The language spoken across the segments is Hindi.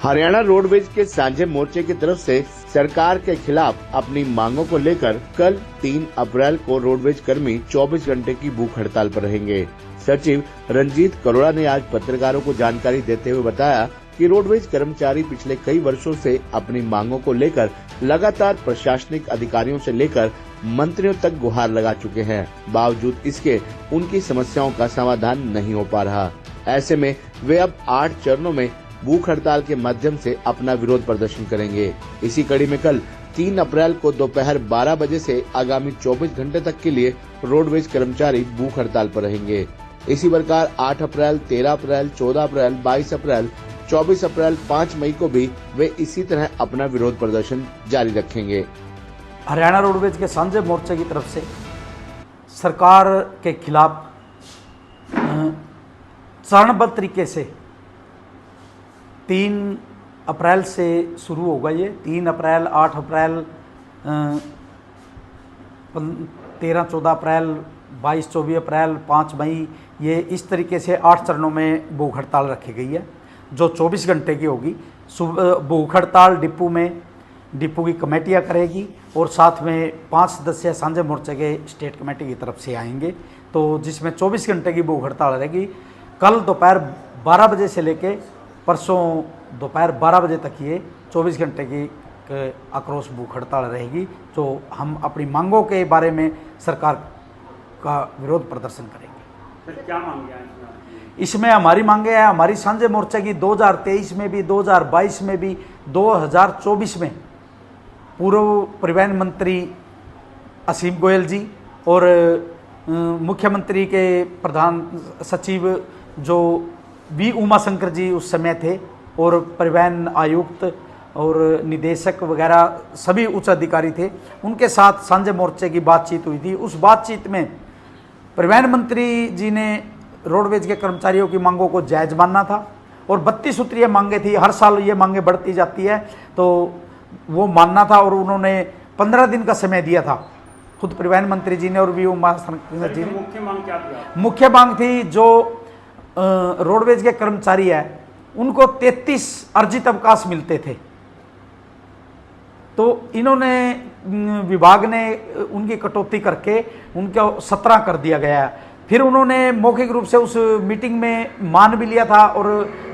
हरियाणा रोडवेज के सांझे मोर्चे की तरफ से सरकार के खिलाफ अपनी मांगों को लेकर कल 3 अप्रैल को रोडवेज कर्मी 24 घंटे की भूख हड़ताल पर रहेंगे। सचिव रंजीत करोड़ा ने आज पत्रकारों को जानकारी देते हुए बताया कि रोडवेज कर्मचारी पिछले कई वर्षों से अपनी मांगों को लेकर लगातार प्रशासनिक अधिकारियों से लेकर मंत्रियों तक गुहार लगा चुके हैं। बावजूद इसके उनकी समस्याओं का समाधान नहीं हो पा रहा। ऐसे में वे अब 8 चरणों में भूख हड़ताल के माध्यम से अपना विरोध प्रदर्शन करेंगे। इसी कड़ी में कल 3 अप्रैल को दोपहर 12 बजे से आगामी 24 घंटे तक के लिए रोडवेज कर्मचारी भूख हड़ताल पर रहेंगे। इसी प्रकार 8 अप्रैल, 13 अप्रैल, 14 अप्रैल, 22 अप्रैल, 24 अप्रैल, 5 मई को भी वे इसी तरह अपना विरोध प्रदर्शन जारी रखेंगे। हरियाणा रोडवेज के सांझे मोर्चे की तरफ से सरकार के खिलाफ चरणबद्ध तरीके से 3 अप्रैल से शुरू होगा। ये 3 अप्रैल, 8 अप्रैल, 13, 14 अप्रैल, 22, 24 अप्रैल, 5 मई, ये इस तरीके से 8 चरणों में भूख हड़ताल रखी गई है, जो 24 घंटे की होगी। भूख हड़ताल डिपो की कमेटियाँ करेगी और साथ में 5 सदस्य सांझे मोर्चे के स्टेट कमेटी की तरफ से आएंगे, तो जिसमें 24 घंटे की भूख हड़ताल रहेगी। कल दोपहर 12 बजे से लेके परसों दोपहर 12 बजे तक ये 24 घंटे की आक्रोश भूख हड़ताल रहेगी, जो हम अपनी मांगों के बारे में सरकार का विरोध प्रदर्शन करेंगे। सर, क्या मांगे हैं इसमें? हमारी मांगे हैं, हमारी सांझे मोर्चे की 2023 में भी, 2022 में भी, 2024 में पूर्व परिवहन मंत्री असीम गोयल जी और मुख्यमंत्री के प्रधान सचिव जो वी उमा शंकर जी उस समय थे, और परिवहन आयुक्त और निदेशक वगैरह सभी उच्च अधिकारी थे, उनके साथ सांझे मोर्चे की बातचीत हुई थी। उस बातचीत में परिवहन मंत्री जी ने रोडवेज के कर्मचारियों की मांगों को जायज़ मानना था और 32 सूत्रीय मांगे थी। हर साल ये मांगे बढ़ती जाती है, तो वो मानना था और उन्होंने 15 दिन का समय दिया था, खुद परिवहन मंत्री जी ने और वी उमा शंकर जी ने। मुख्य मांग क्या थी? मुख्य मांग थी जो रोडवेज के कर्मचारी है उनको 33 अर्जित अवकाश मिलते थे, तो इन्होंने विभाग ने उनकी कटौती करके उनको 17 कर दिया गया है। फिर उन्होंने मौखिक रूप से उस मीटिंग में मान भी लिया था और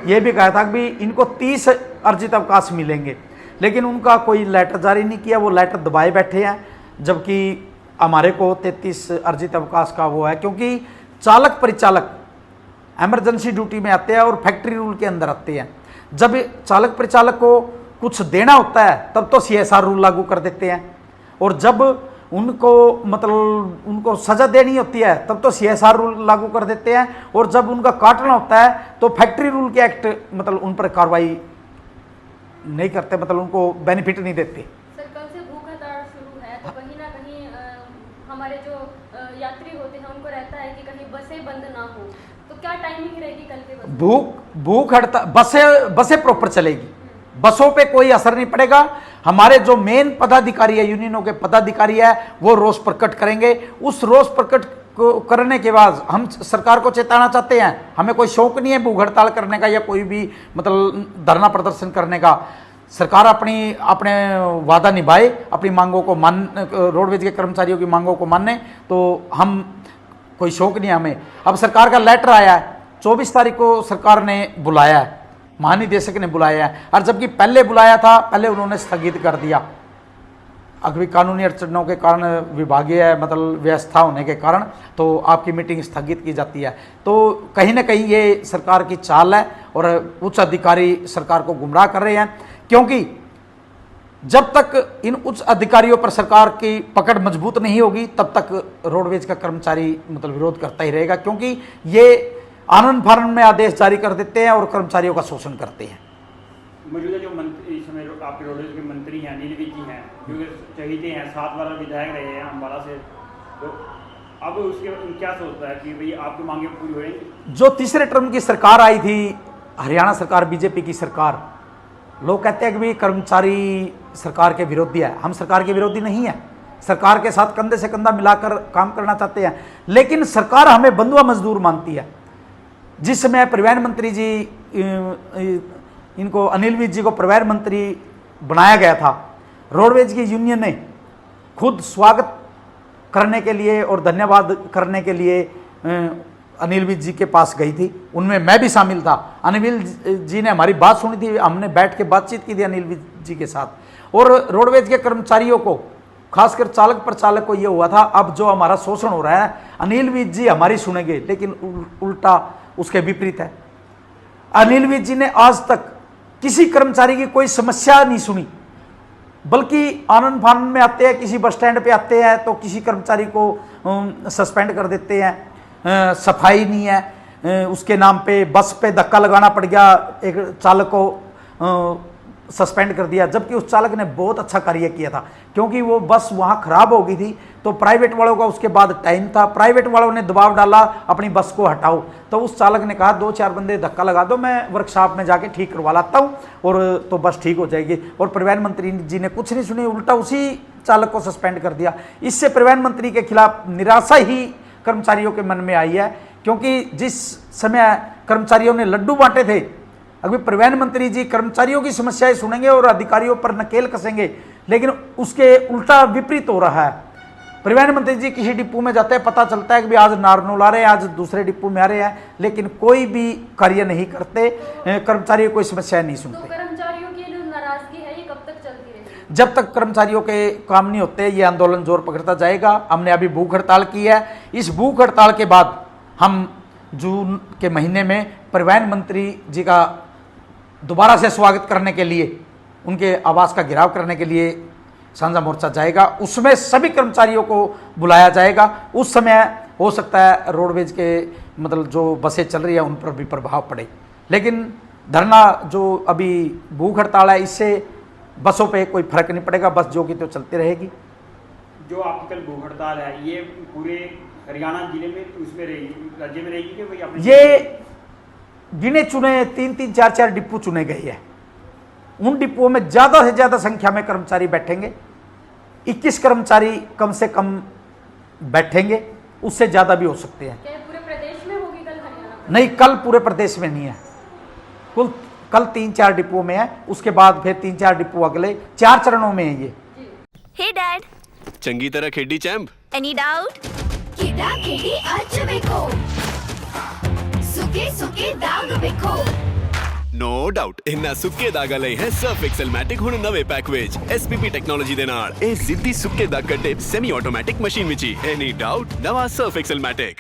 यह भी कहा था कि इनको 30 अर्जित अवकाश मिलेंगे, लेकिन उनका कोई लेटर जारी नहीं किया, वो लेटर दबाए बैठे हैं। जबकि हमारे को 33 अर्जित अवकाश का वो है, क्योंकि चालक परिचालक इमरजेंसी ड्यूटी में आते हैं और फैक्ट्री रूल के अंदर आते हैं। जब चालक परिचालक को कुछ देना होता है तब तो CSR रूल लागू कर देते हैं, और जब उनको सजा देनी होती है तब तो CSR रूल लागू कर देते हैं, और जब उनका काटना होता है तो फैक्ट्री रूल के एक्ट उन पर कार्रवाई नहीं करते, उनको बेनिफिट नहीं देते। सर, कल से भूख हड़ताल शुरू है, तो कहीं ना कहीं हमारे जो यात्री होते हैं उनको रहता है कि कहीं बसें बंद ना हो, तो क्या टाइमिंग रहेगी कल के? भूख हड़ताल बसें प्रॉपर चलेगी, बसों पे कोई असर नहीं पड़ेगा। हमारे जो मेन पदाधिकारी है, यूनियनों के पदाधिकारी है, वो रोष प्रकट करेंगे। उस रोष प्रकट को करने के बाद हम सरकार को चेताना चाहते हैं, हमें कोई शौक नहीं है भूख हड़ताल करने का या कोई भी धरना प्रदर्शन करने का। सरकार अपने वादा निभाए, अपनी मांगों को रोडवेज के कर्मचारियों की मांगों को माने, तो हम कोई शौक नहीं हमें। अब सरकार का लेटर आया है, 24 तारीख को सरकार ने बुलाया है, महानिदेशक ने बुलाया है, और जबकि पहले बुलाया था, पहले उन्होंने स्थगित कर दिया अगली कानूनी अड़चनों के कारण, विभागीय व्यवस्था होने के कारण, तो आपकी मीटिंग स्थगित की जाती है। तो कहीं ना कहीं ये सरकार की चाल है और उच्च अधिकारी सरकार को गुमराह कर रहे हैं, क्योंकि जब तक इन उच्च अधिकारियों पर सरकार की पकड़ मजबूत नहीं होगी तब तक रोडवेज का कर्मचारी विरोध करता ही रहेगा, क्योंकि ये आनंद फानन में आदेश जारी कर देते हैं और कर्मचारियों का शोषण करते हैं। मौजूदा जो मंत्री इस समय आपके रोडवेज के मंत्री हैं, नील विज जी हैं, जो चहीते हैं, 7 बार विधायक रहे हैं अम्बाला से, तो अब उसके क्या सोचता है कि भाई आपकी मांगे पूरी होंगी? जो तीसरे टर्म की सरकार आई थी, हरियाणा सरकार, बीजेपी की सरकार, लोग कहते हैं कि भाई कर्मचारी सरकार के विरोधी है। हम सरकार के विरोधी नहीं है, सरकार के साथ कंधे से कंधा मिलाकर काम करना चाहते हैं, लेकिन सरकार हमें बंधुआ मजदूर मानती है। जिस समय परिवहन मंत्री जी इनको अनिल विज जी को परिवहन मंत्री बनाया गया था, रोडवेज की यूनियन ने खुद स्वागत करने के लिए और धन्यवाद करने के लिए अनिल विज जी के पास गई थी। उनमें मैं भी शामिल था। अनिल जी ने हमारी बात सुनी थी, हमने बैठ के बातचीत की थी अनिल विज जी के साथ। और रोडवेज के कर्मचारियों को, खासकर चालक प्रचालक को ये हुआ था अब जो हमारा शोषण हो रहा है अनिल विज जी हमारी सुनेंगे, लेकिन उल्टा उसके विपरीत है। अनिल विज जी ने आज तक किसी कर्मचारी की कोई समस्या नहीं सुनी, बल्कि आनंद फानन में आते हैं, किसी बस स्टैंड पे आते हैं तो किसी कर्मचारी को सस्पेंड कर देते हैं, सफाई नहीं है, उसके नाम पे बस पे धक्का लगाना पड़ गया, एक चालक को सस्पेंड कर दिया, जबकि उस चालक ने बहुत अच्छा कार्य किया था, क्योंकि वो बस वहाँ खराब हो गई थी तो प्राइवेट वालों का उसके बाद टाइम था, प्राइवेट वालों ने दबाव डाला अपनी बस को हटाओ, तो उस चालक ने कहा 2-4 बंदे धक्का लगा दो, मैं वर्कशॉप में जाके ठीक करवा लाता हूँ और तो बस ठीक हो जाएगी। और परिवहन मंत्री जी ने कुछ नहीं सुनी, उल्टा उसी चालक को सस्पेंड कर दिया। इससे परिवहन मंत्री के खिलाफ निराशा ही कर्मचारियों के मन में आई है, क्योंकि जिस समय कर्मचारियों ने लड्डू बांटे थे, अभी परिवहन मंत्री जी कर्मचारियों की समस्याएं सुनेंगे और अधिकारियों पर नकेल कसेंगे, लेकिन उसके उल्टा विपरीत हो रहा है। परिवहन मंत्री जी किसी डिपो में जाते हैं, पता चलता है कि आज नारनौल आ रहे हैं, आज दूसरे डिपो में आ रहे हैं, लेकिन कोई भी कार्य नहीं करते, कर्मचारियों कोई समस्याएं नहीं सुनते। तो कर्मचारियों की जो नाराजगी है ये कब तक चलती रहेगी? जब तक कर्मचारियों के काम नहीं होते ये आंदोलन जोर पकड़ता जाएगा। हमने अभी भूख हड़ताल की है, इस भूख हड़ताल के बाद हम जून के महीने में परिवहन मंत्री जी का दोबारा से स्वागत करने के लिए, उनके आवास का घेराव करने के लिए साझा मोर्चा जाएगा। उसमें सभी कर्मचारियों को बुलाया जाएगा। उस समय हो सकता है रोडवेज के मतलब जो बसें चल रही है उन पर भी प्रभाव पड़े, लेकिन धरना जो अभी भूख हड़ताल है इससे बसों पे कोई फर्क नहीं पड़ेगा, बस जो की तो चलती रहेगी। जो आपकी कल भूख हड़ताल है ये पूरे हरियाणा जिले में उसमें रहेगी, राज्य में रहेगी कि भाई अपने ये गिने चुने 3-3, 4-4 डिपो चुने गए हैं। उन डिपों में ज्यादा से ज्यादा संख्या में कर्मचारी बैठेंगे, 21 कर्मचारी कम से कम बैठेंगे, उससे ज्यादा भी हो सकते हैं। क्या पूरे प्रदेश में होगी कल हरियाणा में? नहीं, कल पूरे प्रदेश में नहीं है, कल 3-4 डिपो में है, उसके बाद फिर 3-4 डिपो अगले 4 चरणों में है ये। हे डैड, चंगी तरह खेडी चैंप। Any doubt? किदा खेडी अच वेखो, सुके सुके दाग वेखो। नो डाउट इन्ना सुक्के दागा ਲਈ ਹੈ ਸਰਫ ਐਕਸਲਮੈਟਿਕ ਹੁਣ ਨਵੇਂ ਪੈਕ ਵਿੱਚ SPP ਟੈਕਨੋਲੋਜੀ ਦੇ ਨਾਲ ਇਹ ਜ਼ਿੱਦੀ ਸੁੱਕੇ ਦਾਗ ਕੱਢੇ ਸੈਮੀ ਆਟੋਮੈਟਿਕ ਮਸ਼ੀਨ ਵਿੱਚ ਹੀ। ਐਨੀ ਡਾਊਟ ਨਵਾਂ ਸਰਫ ਐਕਸਲਮੈਟਿਕ।